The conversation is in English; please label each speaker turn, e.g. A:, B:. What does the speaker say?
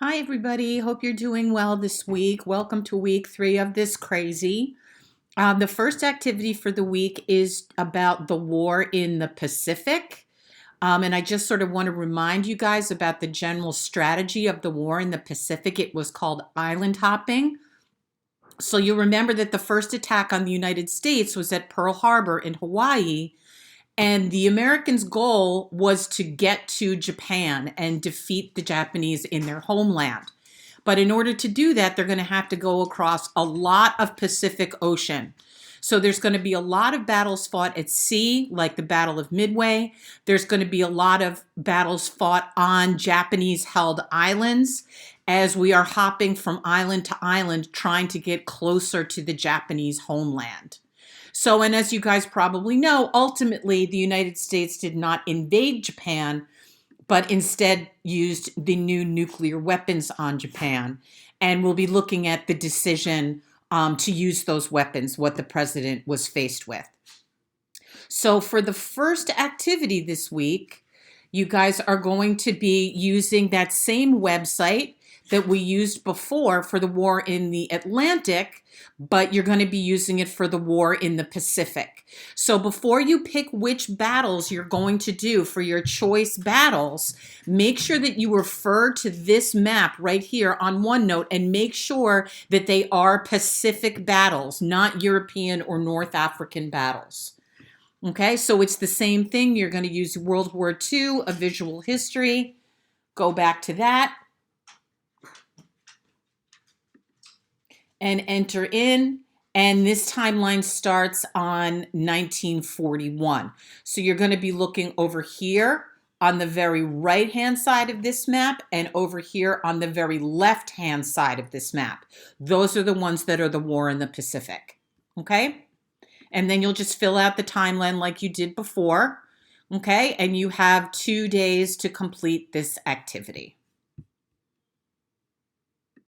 A: Hi, everybody. Hope you're doing well this week. Welcome to week 3 of this crazy. The first activity for the week is about the war in the Pacific. And I just sort of want to remind you guys about the general strategy of the war in the Pacific. It was called island hopping. So you'll remember that the first attack on the United States was at Pearl Harbor in Hawaii. And the Americans' goal was to get to Japan and defeat the Japanese in their homeland. But in order to do that, they're going to have to go across a lot of Pacific Ocean. So there's going to be a lot of battles fought at sea, like the Battle of Midway. There's going to be a lot of battles fought on Japanese held islands as we are hopping from island to island trying to get closer to the Japanese homeland. So, and as you guys probably know, ultimately the United States did not invade Japan, but instead used the new nuclear weapons on Japan. And we'll be looking at the decision to use those weapons, what the president was faced with. So for the first activity this week, you guys are going to be using that same website that we used before for the war in the Atlantic, but you're going to be using it for the war in the Pacific. So before you pick which battles you're going to do for your choice battles, make sure that you refer to this map right here on OneNote and make sure that they are Pacific battles, not European or North African battles. Okay, so it's the same thing. You're going to use World War II, a visual history. Go back to that and enter in. And this timeline starts on 1941. So you're going to be looking over here on the very right-hand side of this map and over here on the very left-hand side of this map. Those are the ones that are the war in the Pacific. Okay? And then you'll just fill out the timeline like you did before. Okay? And you have 2 days to complete this activity.